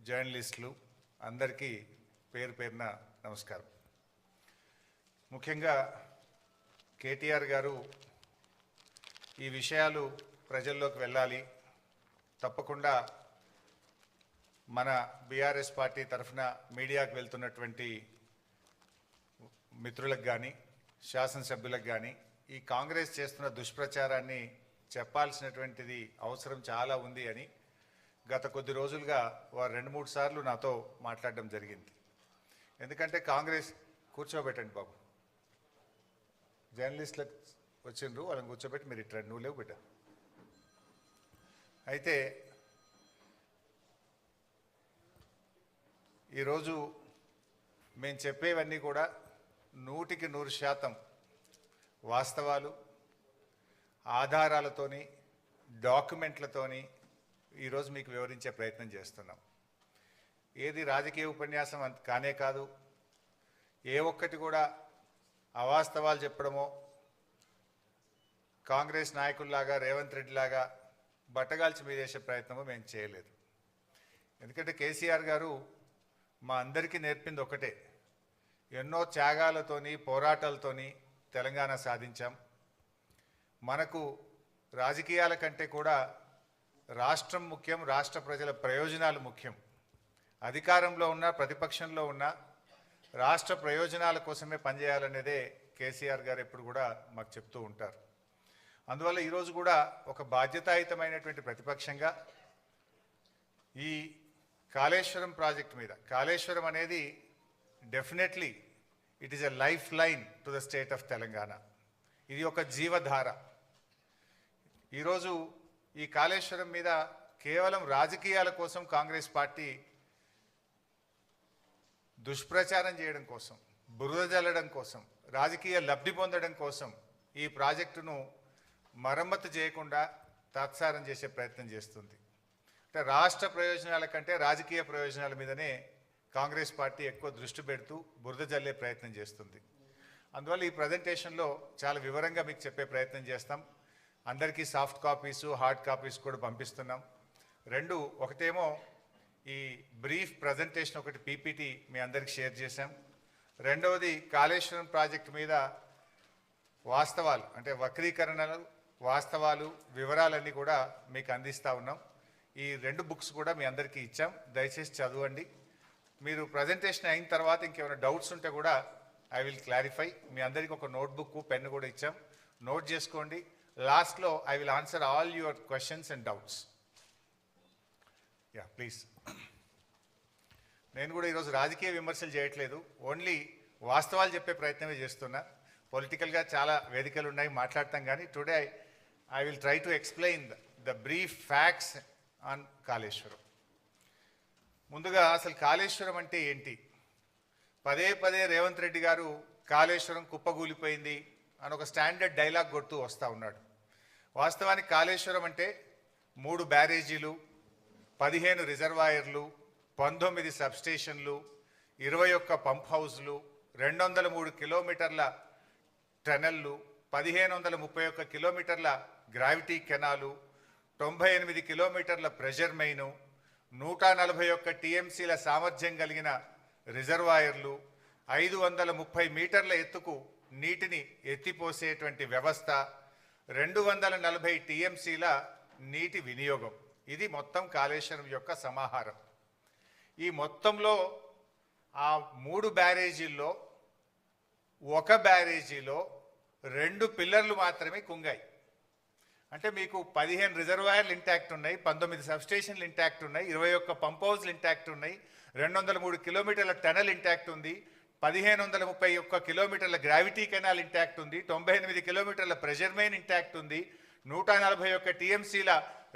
జర్నలిస్టులు అందరికీ పేరు పేరున నమస్కారం. ముఖ్యంగా కేటీఆర్ గారు ఈ విషయాలు ప్రజల్లోకి వెళ్ళాలి, తప్పకుండా మన బీఆర్ఎస్ పార్టీ తరఫున మీడియాకు వెళ్తున్నటువంటి మిత్రులకు కానీ శాసనసభ్యులకు కానీ ఈ కాంగ్రెస్ చేస్తున్న దుష్ప్రచారాన్ని చెప్పాల్సినటువంటిది అవసరం చాలా ఉంది అని గత కొద్ది రోజులుగా వారు 2-3 సార్లు నాతో మాట్లాడడం జరిగింది. ఎందుకంటే కాంగ్రెస్ కూర్చోబెట్టండి బాబు, జర్నలిస్టులకు వచ్చిండ్రు, వాళ్ళని కూర్చోబెట్టి మీరు ఇట్లా నువ్వు లేవు బిడ్డ. అయితే ఈరోజు మేము చెప్పేవన్నీ కూడా 100% వాస్తవాలు, ఆధారాలతోని, డాక్యుమెంట్లతోని ఈరోజు మీకు వివరించే ప్రయత్నం చేస్తున్నాం. ఏది రాజకీయ ఉపన్యాసం కానే కాదు, ఏ ఒక్కటి కూడా అవాస్తవాలు చెప్పడమో కాంగ్రెస్ నాయకుల్లాగా రేవంత్ రెడ్డి లాగా బట్టగాల్చి మీదేసే ప్రయత్నమో మేము చేయలేదు. ఎందుకంటే కేసీఆర్ గారు మా అందరికీ నేర్పింది ఒకటే, ఎన్నో త్యాగాలతోని పోరాటాలతోని తెలంగాణ సాధించాం. మనకు రాజకీయాల కంటే కూడా రాష్ట్రం ముఖ్యం, రాష్ట్ర ప్రజల ప్రయోజనాలు ముఖ్యం. అధికారంలో ఉన్న ప్రతిపక్షంలో ఉన్న రాష్ట్ర ప్రయోజనాల కోసమే పనిచేయాలనేదే కేసీఆర్ గారు ఎప్పుడు కూడా మాకు చెప్తూ ఉంటారు. అందువల్ల ఈరోజు కూడా ఒక బాధ్యతాయుతమైనటువంటి ప్రతిపక్షంగా ఈ కాళేశ్వరం ప్రాజెక్ట్ మీద, కాళేశ్వరం అనేది definitely it is a life line to the state of Telangana. ఇది ఒక జీవధార. ఈరోజు ఈ కాళేశ్వరం మీద కేవలం రాజకీయాల కోసం కాంగ్రెస్ పార్టీ దుష్ప్రచారం చేయడం కోసం, బురద జల్లడం కోసం, రాజకీయ లబ్ధి పొందడం కోసం ఈ ప్రాజెక్టును మరమ్మతు చేయకుండా తాత్సారం చేసే ప్రయత్నం చేస్తుంది. అంటే రాష్ట్ర ప్రయోజనాల కంటే రాజకీయ ప్రయోజనాల మీదనే కాంగ్రెస్ పార్టీ ఎక్కువ దృష్టి పెడుతూ బురద జల్లే ప్రయత్నం చేస్తుంది. అందువల్ల ఈ ప్రజెంటేషన్లో చాలా వివరంగా మీకు చెప్పే ప్రయత్నం చేస్తాం. అందరికీ సాఫ్ట్ కాపీసు, హార్డ్ కాపీస్ కూడా పంపిస్తున్నాం. ఒకటేమో ఈ బ్రీఫ్ ప్రజెంటేషన్, ఒకటి పీపీటీ మీ అందరికీ షేర్ చేశాం. రెండవది కాళేశ్వరం ప్రాజెక్టు మీద వాస్తవాలు, అంటే వక్రీకరణలు, వాస్తవాలు, వివరాలన్నీ కూడా మీకు అందిస్తూ ఉన్నాం. ఈ 2 బుక్స్ కూడా మీ అందరికీ ఇచ్చాం, దయచేసి చదవండి. మీరు ప్రజెంటేషన్ అయిన తర్వాత ఇంకేమైనా డౌట్స్ ఉంటే కూడా ఐ విల్ క్లారిఫై. మీ అందరికీ ఒక నోట్బుక్, పెన్ను కూడా ఇచ్చాం, నోట్ చేసుకోండి. లాస్ట్లో I will answer all your questions and doubts. Please. నేను కూడా ఈరోజు రాజకీయ విమర్శలు చేయట్లేదు, ఓన్లీ వాస్తవాలు చెప్పే ప్రయత్నమే చేస్తున్నా. పొలిటికల్గా చాలా వేదికలు ఉన్నాయి, మాట్లాడతాం, కానీ today I will try to explain the brief facts on Kaleshwaram. ముందుగా అసలు కాళేశ్వరం అంటే ఏంటి? పదే రేవంత్ రెడ్డి గారు కాళేశ్వరం కుప్పగూలిపోయింది అని ఒక స్టాండర్డ్ డైలాగ్ కొడుతూ వస్తూ ఉన్నాడు. వాస్తవానికి కాళేశ్వరం అంటే 3 బ్యారేజీలు, 15 రిజర్వాయర్లు, 19 సబ్స్టేషన్లు, 21 పంప్ హౌస్లు, 203 కిలోమీటర్ల టనెల్లు, 1531 కిలోమీటర్ల గ్రావిటీ కెనాలు, 98 కిలోమీటర్ల ప్రెషర్ మెయిను, 141 టీఎంసీల సామర్థ్యం కలిగిన రిజర్వాయర్లు, 530 మీటర్ల ఎత్తుకు నీటిని ఎత్తిపోసేటువంటి వ్యవస్థ, 240 టీఎంసీల నీటి వినియోగం. ఇది మొత్తం కాళేశ్వరం యొక్క సమాహారం. ఈ మొత్తంలో ఆ 3 బ్యారేజీల్లో ఒక బ్యారేజీలో 2 పిల్లర్లు మాత్రమే కుంగాయి. అంటే మీకు 15 రిజర్వాయర్లు ఇంటాక్ట్ ఉన్నాయి, 19 సబ్స్టేషన్లు ఇంటాక్ట్ ఉన్నాయి, 21 పంప్ హౌస్లు ఇంటాక్ట్ ఉన్నాయి, 203 కిలోమీటర్ల టనల్ ఇంటాక్ట్ ఉంది, 1531 కిలోమీటర్ల గ్రావిటీ కెనాల్ ఇంటాక్ట్ ఉంది, 98 కిలోమీటర్ల ప్రెషర్ మెయిన్ ఇంటాక్ట్ ఉంది, 141 టీఎంసీల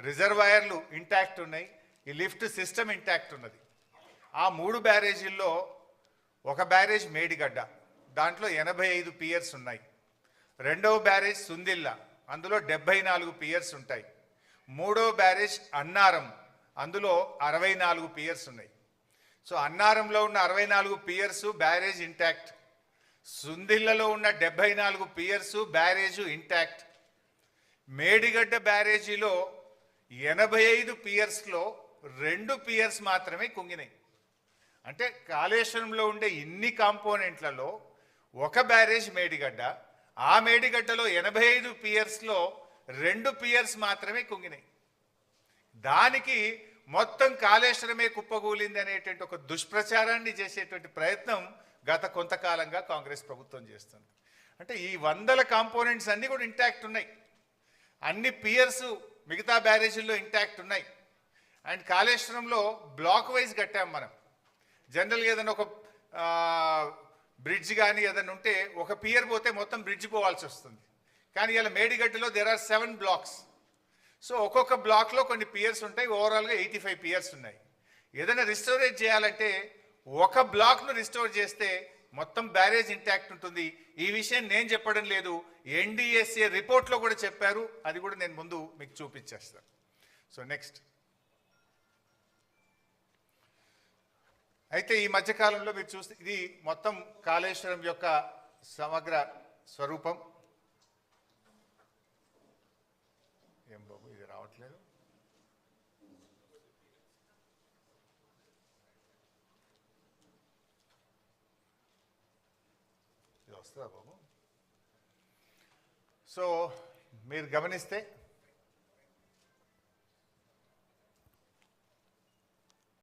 రిజర్వాయర్లు ఇంటాక్ట్ ఉన్నాయి, ఈ లిఫ్ట్ సిస్టమ్ ఇంటాక్ట్ ఉన్నది. ఆ 3 బ్యారేజీల్లో ఒక బ్యారేజ్ మేడిగడ్డ, దాంట్లో 85 పియర్స్ ఉన్నాయి. రెండవ బ్యారేజ్ సుందిల్లా, అందులో 74 పియర్స్ ఉంటాయి. మూడవ బ్యారేజ్ అన్నారం, అందులో 64 పియర్స్ ఉన్నాయి. సో అన్నారంలో ఉన్న 64 పియర్సు బ్యారేజ్ ఇంటాక్ట్, సుందిల్లలో ఉన్న 74 పియర్సు బ్యారేజు ఇంటాక్ట్. మేడిగడ్డ బ్యారేజీలో 85 పియర్స్లో 2 పియర్స్ మాత్రమే కుంగినాయి. అంటే కాళేశ్వరంలో ఉండే ఇన్ని కాంపోనెంట్లలో ఒక బ్యారేజ్ మేడిగడ్డ, ఆ మేడిగడ్డలో 85 పియర్స్లో 2 పియర్స్ మాత్రమే కుంగినాయి. దానికి మొత్తం కాళేశ్వరమే కుప్పగూలింది అనేటువంటి ఒక దుష్ప్రచారాన్ని చేసేటువంటి ప్రయత్నం గత కొంతకాలంగా కాంగ్రెస్ ప్రభుత్వం చేస్తుంది. అంటే ఈ 100 కాంపోనెంట్స్ అన్నీ కూడా ఇంటాక్ట్ ఉన్నాయి, అన్ని పియర్స్ మిగతా బ్యారేజీల్లో ఇంటాక్ట్ ఉన్నాయి. అండ్ కాళేశ్వరంలో బ్లాక్ వైజ్ కట్టాం మనం. జనరల్గా ఏదైనా ఒక బ్రిడ్జ్ కానీ ఏదైనా ఉంటే ఒక పియర్ పోతే మొత్తం బ్రిడ్జ్ పోవాల్సి వస్తుంది. కానీ ఇలా మేడిగడ్డలో దేర్ ఆర్ 7 బ్లాక్స్. సో ఒక్కొక్క బ్లాక్లో కొన్ని పియర్స్ ఉంటాయి, ఓవరాల్గా 85 పియర్స్ ఉన్నాయి. ఏదైనా రిస్టోరేజ్ చేయాలంటే ఒక బ్లాక్ను రిస్టోర్ చేస్తే మొత్తం బ్యారేజ్ ఇంటాక్ట్ ఉంటుంది. ఈ విషయం నేను చెప్పడం లేదు, ఎన్డీఎస్ఏ రిపోర్ట్లో కూడా చెప్పారు. అది కూడా నేను ముందు మీకు చూపించేస్తాను. సో నెక్స్ట్, అయితే ఈ మధ్యకాలంలో మీరు చూస్తే ఇది మొత్తం కాళేశ్వరం యొక్క సమగ్ర స్వరూపం. ఏం బాబు ఇది రావట్లేదు, ఇది వస్తుందా బాబు? సో మీరు గమనిస్తే